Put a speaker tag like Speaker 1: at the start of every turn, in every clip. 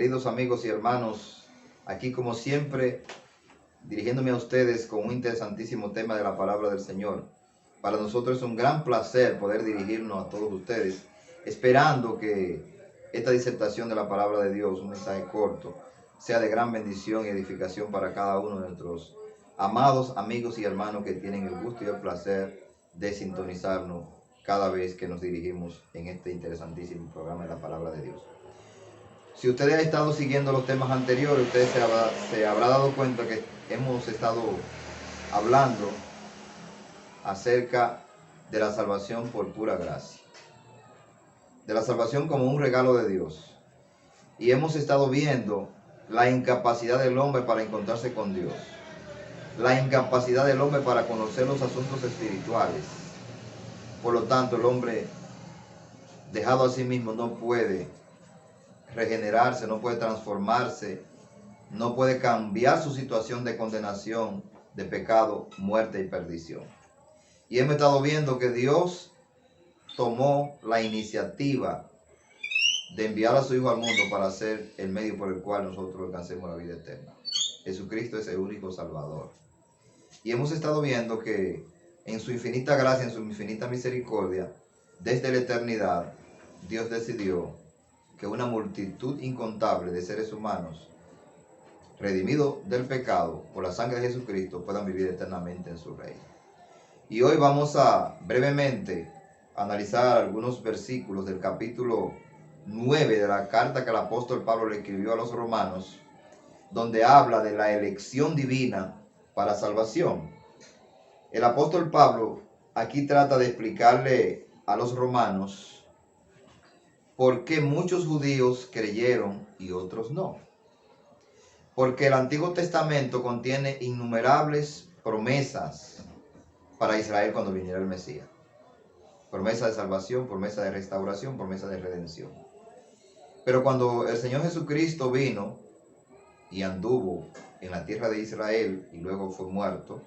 Speaker 1: Queridos amigos y hermanos, aquí como siempre, dirigiéndome a ustedes con un interesantísimo tema de la palabra del Señor. Para nosotros es un gran placer poder dirigirnos a todos ustedes, esperando que esta disertación de la palabra de Dios, un mensaje corto, sea de gran bendición y edificación para cada uno de nuestros amados amigos y hermanos que tienen el gusto y el placer de sintonizarnos cada vez que nos dirigimos en este interesantísimo programa de la palabra de Dios. Si ustedes han estado siguiendo los temas anteriores, ustedes se habrá dado cuenta que hemos estado hablando acerca de la salvación por pura gracia, de la salvación como un regalo de Dios. Y hemos estado viendo la incapacidad del hombre para encontrarse con Dios, la incapacidad del hombre para conocer los asuntos espirituales. Por lo tanto, el hombre dejado a sí mismo no puede regenerarse, no puede transformarse, no puede cambiar su situación de condenación, de pecado, muerte y perdición. Y hemos estado viendo que Dios tomó la iniciativa de enviar a su Hijo al mundo para ser el medio por el cual nosotros alcancemos la vida eterna. Jesucristo es el único Salvador. Y hemos estado viendo que en su infinita gracia, en su infinita misericordia, desde la eternidad, Dios decidió que una multitud incontable de seres humanos, redimidos del pecado por la sangre de Jesucristo, puedan vivir eternamente en su reino. Y hoy vamos a brevemente analizar algunos versículos del capítulo 9 de la carta que el apóstol Pablo le escribió a los romanos, donde habla de la elección divina para salvación. El apóstol Pablo aquí trata de explicarle a los romanos por qué muchos judíos creyeron y otros no. Porque el Antiguo Testamento contiene innumerables promesas para Israel cuando viniera el Mesías. Promesa de salvación, promesa de restauración, promesa de redención. Pero cuando el Señor Jesucristo vino y anduvo en la tierra de Israel y luego fue muerto,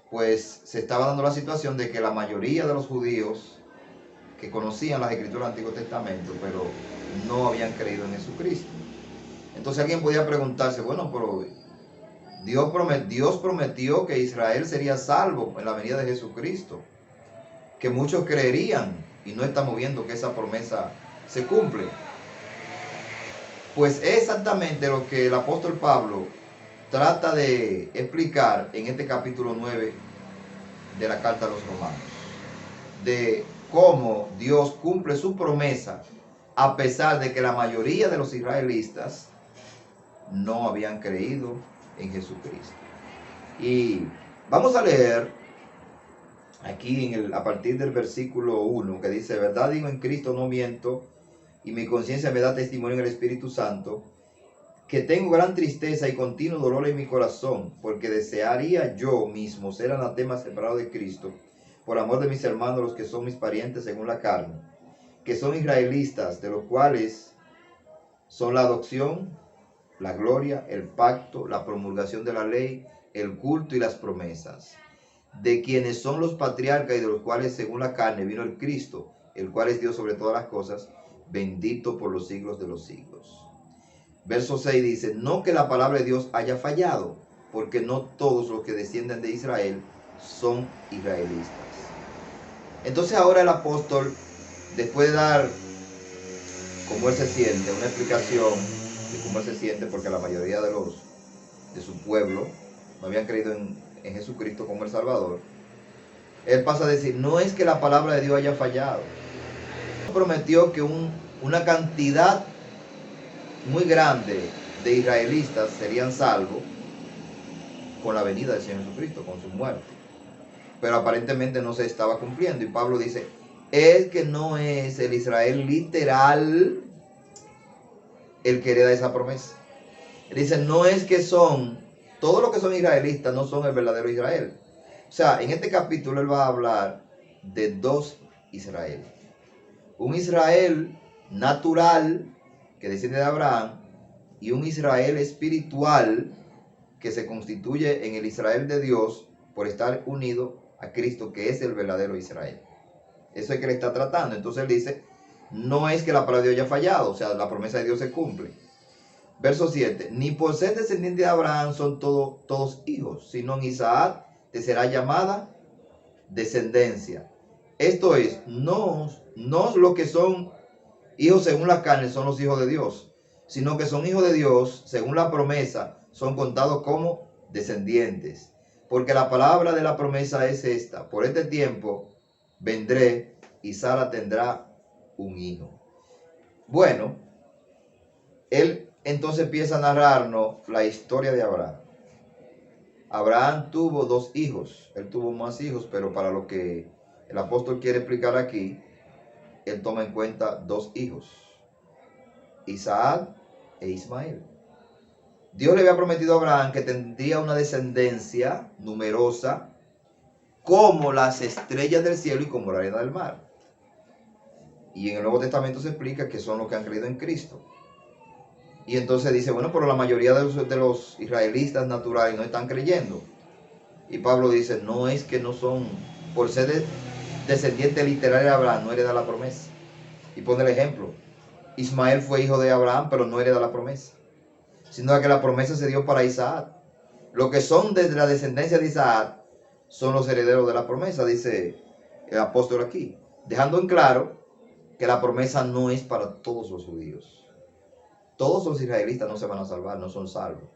Speaker 1: pues se estaba dando la situación de que la mayoría de los judíos que conocían las escrituras del Antiguo Testamento, pero no habían creído en Jesucristo. Entonces alguien podía preguntarse, bueno, pero Dios prometió que Israel sería salvo en la venida de Jesucristo, que muchos creerían, y no estamos viendo que esa promesa se cumple. Pues es exactamente lo que el apóstol Pablo trata de explicar en este capítulo 9 de la carta a los romanos, de cómo Dios cumple su promesa a pesar de que la mayoría de los israelitas no habían creído en Jesucristo. Y vamos a leer aquí a partir del versículo 1, que dice: verdad digo, en Cristo no miento, y mi conciencia me da testimonio en el Espíritu Santo, que tengo gran tristeza y continuo dolor en mi corazón, porque desearía yo mismo ser anatema separado de Cristo, por amor de mis hermanos, los que son mis parientes según la carne, que son israelitas, de los cuales son la adopción, la gloria, el pacto, la promulgación de la ley, el culto y las promesas, de quienes son los patriarcas y de los cuales según la carne vino el Cristo, el cual es Dios sobre todas las cosas, bendito por los siglos de los siglos. Verso 6 dice: no que la palabra de Dios haya fallado, porque no todos los que descienden de Israel son israelitas. Entonces ahora el apóstol, después de dar cómo él se siente, una explicación de cómo él se siente, porque la mayoría de su pueblo no habían creído en Jesucristo como el Salvador, él pasa a decir: no es que la palabra de Dios haya fallado. Dios prometió que una cantidad muy grande de israelitas serían salvos con la venida del Señor Jesucristo, con su muerte. Pero aparentemente no se estaba cumpliendo. Y Pablo dice: es que no es el Israel literal el que hereda esa promesa. Él dice: no es que todos los que son israelitas no son el verdadero Israel. O sea, en este capítulo él va a hablar de dos Israel. Un Israel natural, que desciende de Abraham, y un Israel espiritual, que se constituye en el Israel de Dios por estar unido a Cristo, que es el verdadero Israel. Eso es que le está tratando. Entonces él dice: no es que la palabra de Dios haya fallado, o sea, la promesa de Dios se cumple. verso 7, ni por ser descendiente de Abraham son todos hijos, sino en Isaac te será llamada descendencia. Esto es, no los que son hijos según la carne son los hijos de Dios, sino que son hijos de Dios según la promesa, son contados como descendientes. Porque la palabra de la promesa es esta: por este tiempo vendré y Sara tendrá un hijo. Bueno, él entonces empieza a narrarnos la historia de Abraham. Abraham tuvo 2 hijos, él tuvo más hijos, pero para lo que el apóstol quiere explicar aquí, él toma en cuenta 2 hijos, Isaac e Ismael. Dios le había prometido a Abraham que tendría una descendencia numerosa como las estrellas del cielo y como la arena del mar. Y en el Nuevo Testamento se explica que son los que han creído en Cristo. Y entonces dice, bueno, pero la mayoría de los israelitas naturales no están creyendo. Y Pablo dice, no es que no son, por ser descendiente literal de Abraham, no hereda la promesa. Y pone el ejemplo, Ismael fue hijo de Abraham, pero no hereda la promesa, sino que la promesa se dio para Isaac. Los que son desde la descendencia de Isaac son los herederos de la promesa, dice el apóstol aquí, dejando en claro que la promesa no es para todos los judíos. Todos los israelitas no se van a salvar, no son salvos.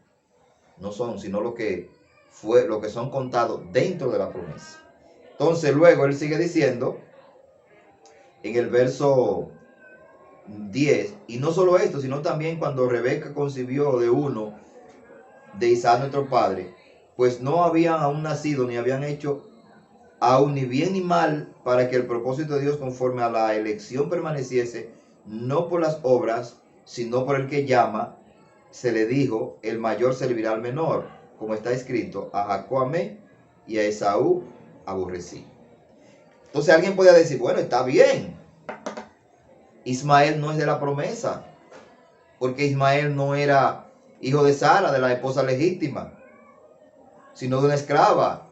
Speaker 1: No son, sino lo que son contados dentro de la promesa. Entonces luego él sigue diciendo en el verso 10, y no solo esto, sino también cuando Rebeca concibió de uno de Isaac nuestro padre, pues no habían aún nacido ni habían hecho aún ni bien ni mal, para que el propósito de Dios conforme a la elección permaneciese, no por las obras, sino por el que llama. Se le dijo, el mayor servirá al menor, como está escrito, a Jacob amé y a Esaú aborrecí. Entonces alguien puede decir, bueno, está bien, Ismael no es de la promesa, porque Ismael no era hijo de Sara, de la esposa legítima, sino de una esclava.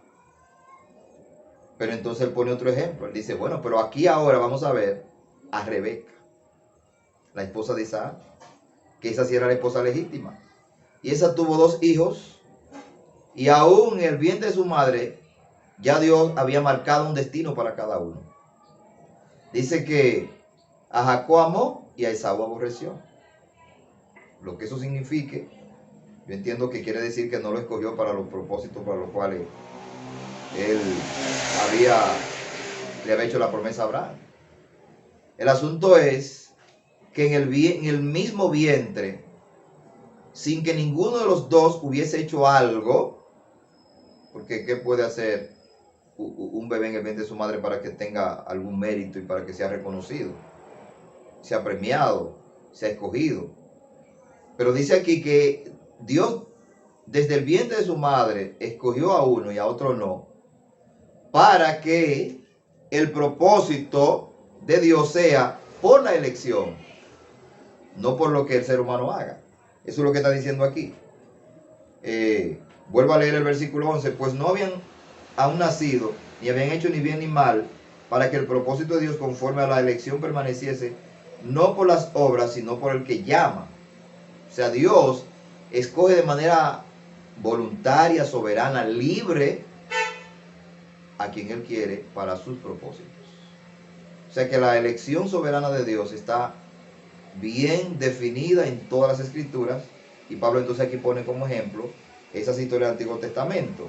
Speaker 1: Pero entonces él pone otro ejemplo. Él dice, bueno, pero aquí ahora vamos a ver a Rebeca, la esposa de Isaac, que esa sí era la esposa legítima. Y esa tuvo 2 hijos, y aún en el vientre de su madre, ya Dios había marcado un destino para cada uno. Dice que a Jacob amó y a Esaú aborreció. Lo que eso signifique, yo entiendo que quiere decir que no lo escogió para los propósitos para los cuales él le había hecho la promesa a Abraham. El asunto es que en el mismo vientre, sin que ninguno de los dos hubiese hecho algo, porque ¿qué puede hacer un bebé en el vientre de su madre para que tenga algún mérito y para que sea reconocido, sea premiado, sea escogido? Pero dice aquí que Dios desde el vientre de su madre escogió a uno y a otro no, para que el propósito de Dios sea por la elección, no por lo que el ser humano haga. Eso es lo que está diciendo aquí. Vuelvo a leer el versículo 11. Pues no habían aún nacido, ni habían hecho ni bien ni mal, para que el propósito de Dios conforme a la elección permaneciese, no por las obras, sino por el que llama. O sea, Dios escoge de manera voluntaria, soberana, libre, a quien Él quiere para sus propósitos. O sea que la elección soberana de Dios está bien definida en todas las escrituras, y Pablo entonces aquí pone como ejemplo esas historias del Antiguo Testamento.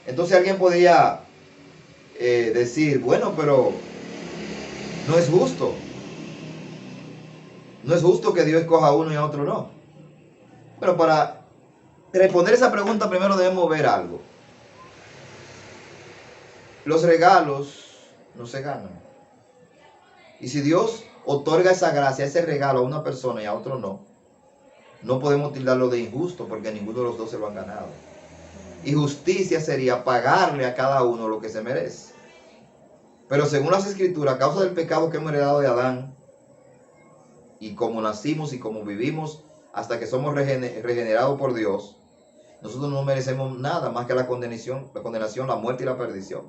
Speaker 1: Entonces alguien podría decir, bueno, pero no es justo. No es justo que Dios escoja a uno y a otro no. Pero para responder esa pregunta primero debemos ver algo. Los regalos no se ganan. Y si Dios otorga esa gracia, ese regalo a una persona y a otro no, no podemos tildarlo de injusto porque ninguno de los dos se lo han ganado. Y justicia sería pagarle a cada uno lo que se merece. Pero según las escrituras, a causa del pecado que hemos heredado de Adán, y como nacimos y como vivimos hasta que somos regenerados por Dios, nosotros no merecemos nada más que la condenación, la muerte y la perdición.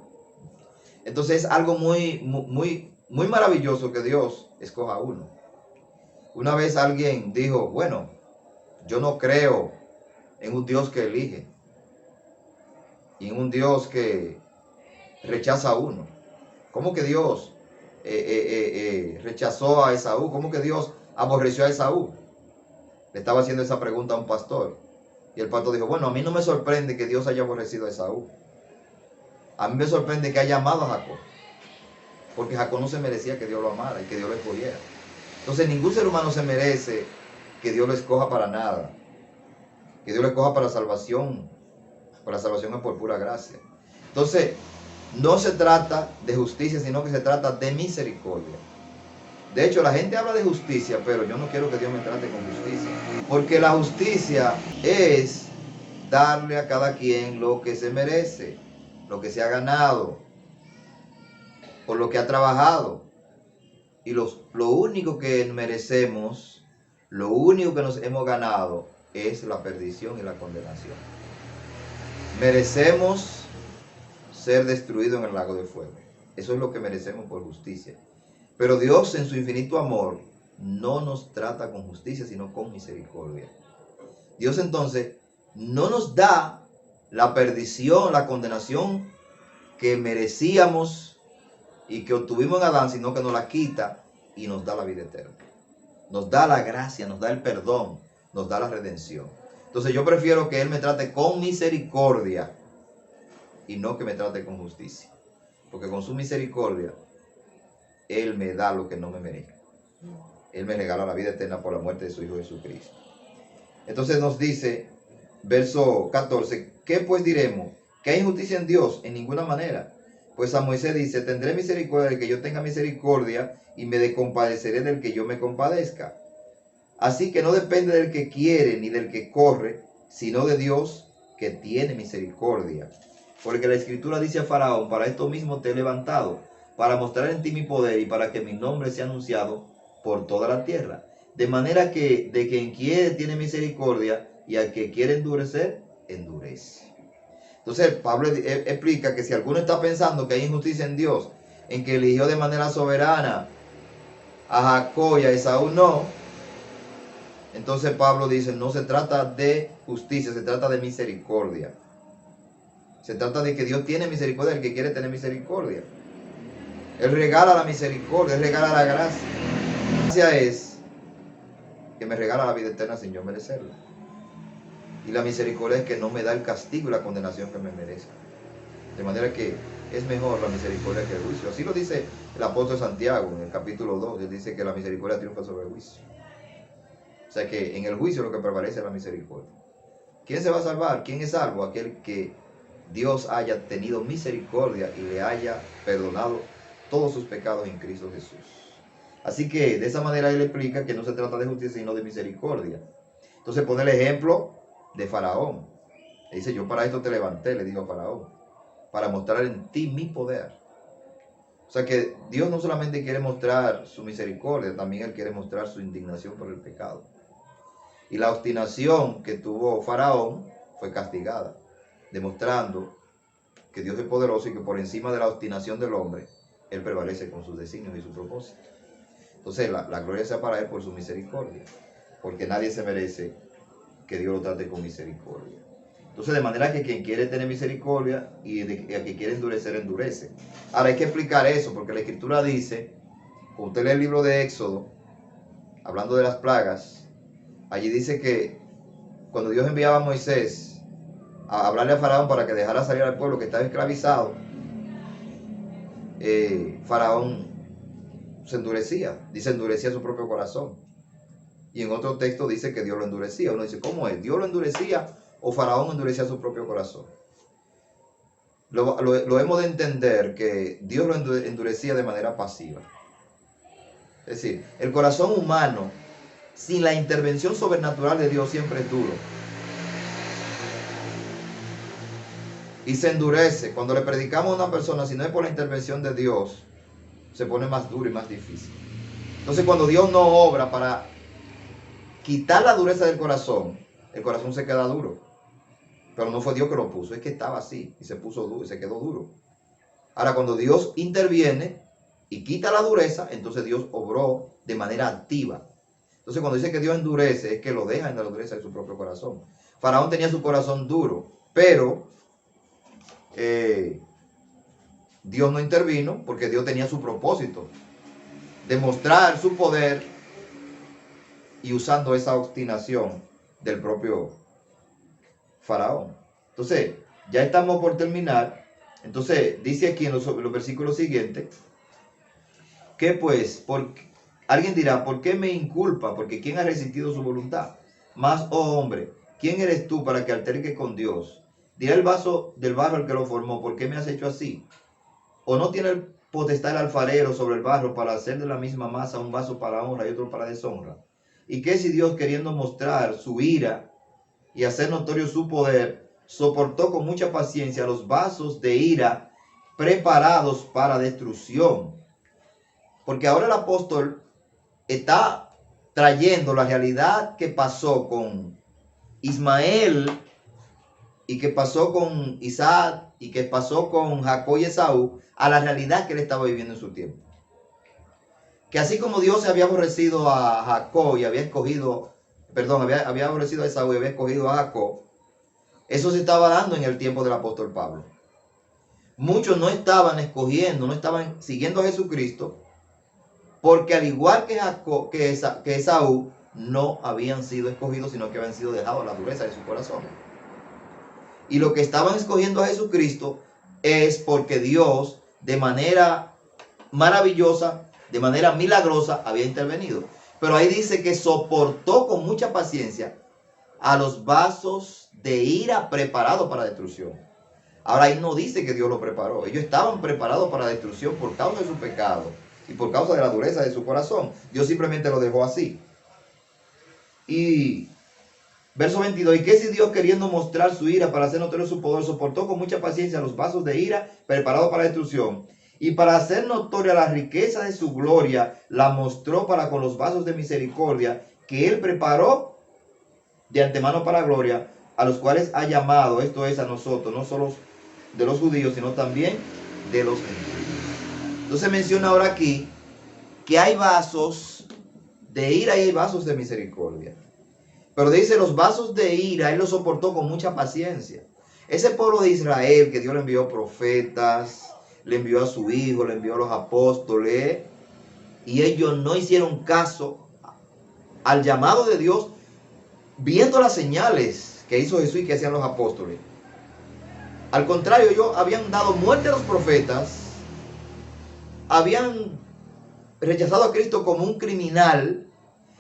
Speaker 1: Entonces es algo muy maravilloso que Dios escoja a uno. Una vez alguien dijo, bueno, Yo no creo en un Dios que elige y en un Dios que rechaza a uno. ¿Cómo que Dios rechazó a Esaú? ¿Cómo que Dios aborreció a Esaú? Le estaba haciendo esa pregunta a un pastor. Y el pastor dijo, bueno, a mí no me sorprende que Dios haya aborrecido a Esaú. A mí me sorprende que haya amado a Jacob. Porque Jacob no se merecía que Dios lo amara y que Dios lo escogiera. Entonces ningún ser humano se merece que Dios lo escoja para nada. Que Dios lo escoja para salvación. Para la salvación es por pura gracia. Entonces, no se trata de justicia, sino que se trata de misericordia. De hecho, la gente habla de justicia, pero yo no quiero que Dios me trate con justicia. Porque la justicia es darle a cada quien lo que se merece, lo que se ha ganado, por lo que ha trabajado. Y lo único que merecemos, lo único que nos hemos ganado es la perdición y la condenación. Merecemos ser destruidos en el lago de fuego. Eso es lo que merecemos por justicia. Pero Dios en su infinito amor no nos trata con justicia, sino con misericordia. Dios entonces no nos da la perdición, la condenación que merecíamos y que obtuvimos en Adán, sino que nos la quita y nos da la vida eterna. Nos da la gracia, nos da el perdón, nos da la redención. Entonces yo prefiero que Él me trate con misericordia y no que me trate con justicia. Porque con su misericordia, Él me da lo que no me merezco. Él me regala la vida eterna por la muerte de su Hijo Jesucristo. Entonces nos dice, verso 14, ¿qué pues diremos? ¿Que hay injusticia en Dios? En ninguna manera. Pues a Moisés dice, tendré misericordia del que yo tenga misericordia y me compadeceré del que yo me compadezca. Así que no depende del que quiere ni del que corre, sino de Dios que tiene misericordia. Porque la Escritura dice a Faraón, para esto mismo te he levantado, para mostrar en ti mi poder y para que mi nombre sea anunciado por toda la tierra. De manera que de quien quiere tiene misericordia y al que quiere endurecer, endurece. Entonces Pablo explica que si alguno está pensando que hay injusticia en Dios, en que eligió de manera soberana a Jacob y a Esaú no, entonces Pablo dice, no se trata de justicia, se trata de misericordia. Se trata de que Dios tiene misericordia del que quiere tener misericordia. Él regala la misericordia, Él regala la gracia. La gracia es que me regala la vida eterna sin yo merecerla. Y la misericordia es que no me da el castigo y la condenación que me merezca. De manera que es mejor la misericordia que el juicio. Así lo dice el apóstol Santiago en el capítulo 2. Él dice que la misericordia triunfa sobre el juicio. O sea que en el juicio lo que prevalece es la misericordia. ¿Quién se va a salvar? ¿Quién es salvo? Aquel que Dios haya tenido misericordia y le haya perdonado todos sus pecados en Cristo Jesús. Así que de esa manera él explica que no se trata de justicia sino de misericordia. Entonces pone el ejemplo de Faraón. Le dice, yo para esto te levanté, le dijo a Faraón, para mostrar en ti mi poder. O sea que Dios no solamente quiere mostrar su misericordia, también Él quiere mostrar su indignación por el pecado. Y la obstinación que tuvo Faraón fue castigada, demostrando que Dios es poderoso y que por encima de la obstinación del hombre, Él prevalece con sus designios y sus propósitos. Entonces la gloria sea para Él por su misericordia, porque nadie se merece que Dios lo trate con misericordia. Entonces de manera que quien quiere tener misericordia y el que quiere endurecer, endurece. Ahora hay que explicar eso, porque la Escritura dice, cuando usted lee el libro de Éxodo, hablando de las plagas, allí dice que cuando Dios enviaba a Moisés a hablarle a Faraón para que dejara salir al pueblo que estaba esclavizado, Faraón se endurecía, dice endurecía su propio corazón. Y en otro texto dice que Dios lo endurecía. Uno dice, ¿cómo es? ¿Dios lo endurecía o Faraón endurecía su propio corazón? Lo hemos de entender que Dios lo endurecía de manera pasiva. Es decir, el corazón humano, sin la intervención sobrenatural de Dios, siempre es duro. Y se endurece. Cuando le predicamos a una persona, si no es por la intervención de Dios, se pone más duro y más difícil. Entonces cuando Dios no obra para quitar la dureza del corazón, el corazón se queda duro. Pero no fue Dios que lo puso, es que estaba así y se puso duro y se quedó duro. Ahora cuando Dios interviene y quita la dureza, entonces Dios obró de manera activa. Entonces cuando dice que Dios endurece, es que lo deja en la dureza de su propio corazón. Faraón tenía su corazón duro, pero Dios no intervino porque Dios tenía su propósito, demostrar su poder y usando esa obstinación del propio Faraón. Entonces, ya estamos por terminar. Entonces, dice aquí en los versículos siguientes, que pues, alguien dirá, ¿por qué me inculpa? Porque ¿quién ha resistido su voluntad? Mas, oh hombre, ¿quién eres tú para que alterques con Dios? Dirá el vaso del barro al que lo formó, ¿por qué me has hecho así? ¿O no tiene potestad el alfarero sobre el barro para hacer de la misma masa un vaso para honra y otro para deshonra? ¿Y qué si Dios, queriendo mostrar su ira y hacer notorio su poder, soportó con mucha paciencia los vasos de ira preparados para destrucción? Porque ahora el apóstol está trayendo la realidad que pasó con Ismael y que pasó con Isaac y que pasó con Jacob y Esaú a la realidad que él estaba viviendo en su tiempo. Que así como Dios se había aborrecido a Jacob y había escogido, había aborrecido a Esaú y había escogido a Jacob, eso se estaba dando en el tiempo del apóstol Pablo. Muchos no estaban escogiendo, no estaban siguiendo a Jesucristo, porque al igual que Jacob, que Esaú, no habían sido escogidos, sino que habían sido dejados a la dureza de su corazón. Y lo que estaban escogiendo a Jesucristo es porque Dios, de manera maravillosa, de manera milagrosa, había intervenido. Pero ahí dice que soportó con mucha paciencia a los vasos de ira preparados para destrucción. Ahora ahí no dice que Dios lo preparó. Ellos estaban preparados para destrucción por causa de su pecado y por causa de la dureza de su corazón. Dios simplemente lo dejó así. Y verso 22, ¿y qué si Dios, queriendo mostrar su ira para hacer notorio su poder, soportó con mucha paciencia los vasos de ira preparados para destrucción? Y para hacer notoria la riqueza de su gloria, la mostró para con los vasos de misericordia que él preparó de antemano para gloria, a los cuales ha llamado, esto es a nosotros, no solo de los judíos, sino también de los gentiles. Entonces menciona ahora aquí que hay vasos de ira y hay vasos de misericordia. Pero dice, los vasos de ira, él los soportó con mucha paciencia. Ese pueblo de Israel, que Dios le envió profetas, le envió a su hijo, le envió a los apóstoles, y ellos no hicieron caso al llamado de Dios, viendo las señales que hizo Jesús y que hacían los apóstoles. Al contrario, ellos habían dado muerte a los profetas, habían rechazado a Cristo como un criminal,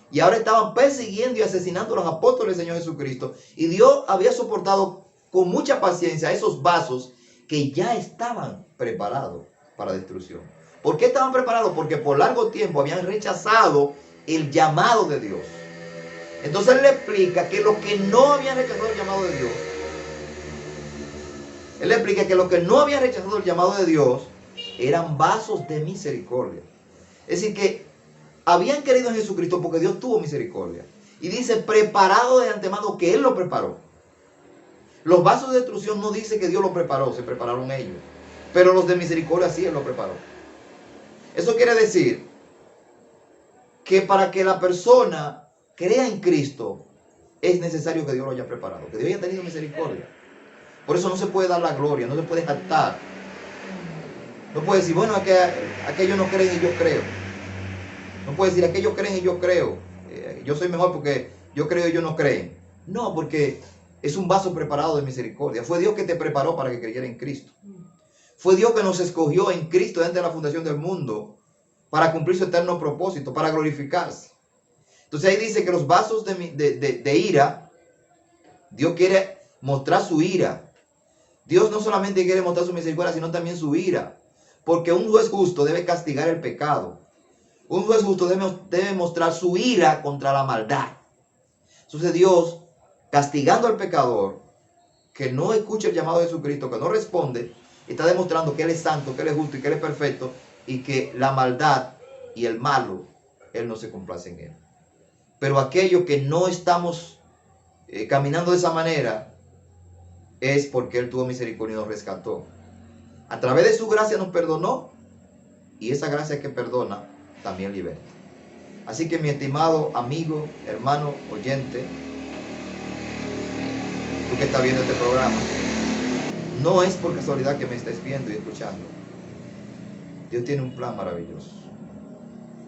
Speaker 1: y ahora estaban persiguiendo y asesinando a los apóstoles del Señor Jesucristo. Y Dios había soportado con mucha paciencia esos vasos que ya estaban preparados para destrucción. ¿Por qué estaban preparados? Porque por largo tiempo habían rechazado el llamado de Dios. Entonces él le explica que los que no habían rechazado el llamado de Dios, él le explica que los que no habían rechazado el llamado de Dios eran vasos de misericordia. Es decir, que habían querido en Jesucristo porque Dios tuvo misericordia. Y dice, preparado de antemano, que Él lo preparó. Los vasos de destrucción no dice que Dios lo preparó, se prepararon ellos. Pero los de misericordia sí Él lo preparó. Eso quiere decir que para que la persona crea en Cristo, es necesario que Dios lo haya preparado, que Dios haya tenido misericordia. Por eso no se puede dar la gloria, no se puede jactar. No puede decir, bueno, aquellos no creen y yo creo. No puede decir, aquellos creen y yo creo. Yo soy mejor porque yo creo y ellos no creen. No, porque es un vaso preparado de misericordia. Fue Dios que te preparó para que creyera en Cristo. Fue Dios que nos escogió en Cristo desde la fundación del mundo para cumplir su eterno propósito, para glorificarse. Entonces ahí dice que los vasos de ira, Dios quiere mostrar su ira. Dios no solamente quiere mostrar su misericordia, sino también su ira. Porque un juez justo debe castigar el pecado. Un juez justo debe mostrar su ira contra la maldad. Entonces Dios, castigando al pecador, que no escucha el llamado de Jesucristo, que no responde, está demostrando que Él es santo, que Él es justo y que Él es perfecto, y que la maldad y el malo, Él no se complace en Él. Pero aquellos que no estamos caminando de esa manera, es porque Él tuvo misericordia y nos rescató. A través de su gracia nos perdonó, y esa gracia que perdona también liberta. Así que mi estimado amigo, hermano, oyente, tú que estás viendo este programa, no es por casualidad que me estés viendo y escuchando. Dios tiene un plan maravilloso.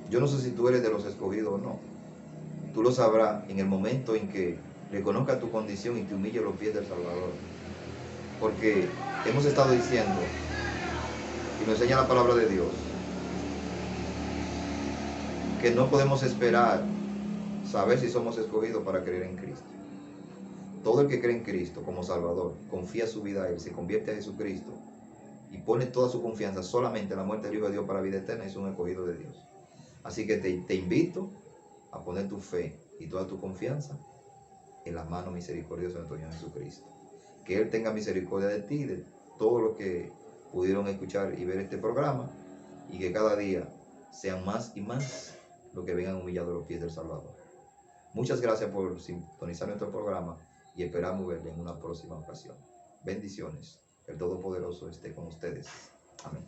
Speaker 1: Yo no sé si tú eres de los escogidos o no. Tú lo sabrás en el momento en que reconozcas tu condición y te humilles a los pies del Salvador. Porque hemos estado diciendo, y nos enseña la palabra de Dios, que no podemos esperar saber si somos escogidos para creer en Cristo. Todo el que cree en Cristo como Salvador, confía su vida a Él, se convierte a Jesucristo y pone toda su confianza solamente en la muerte del Hijo de Dios para vida eterna, es un escogido de Dios. Así que te invito a poner tu fe y toda tu confianza en la mano misericordiosa de nuestro Señor Jesucristo. Que Él tenga misericordia de ti y de todos los que pudieron escuchar y ver este programa, y que cada día sean más y más los que vengan humillados a los pies del Salvador. Muchas gracias por sintonizar nuestro programa y esperamos verle en una próxima ocasión. Bendiciones. El Todopoderoso esté con ustedes. Amén.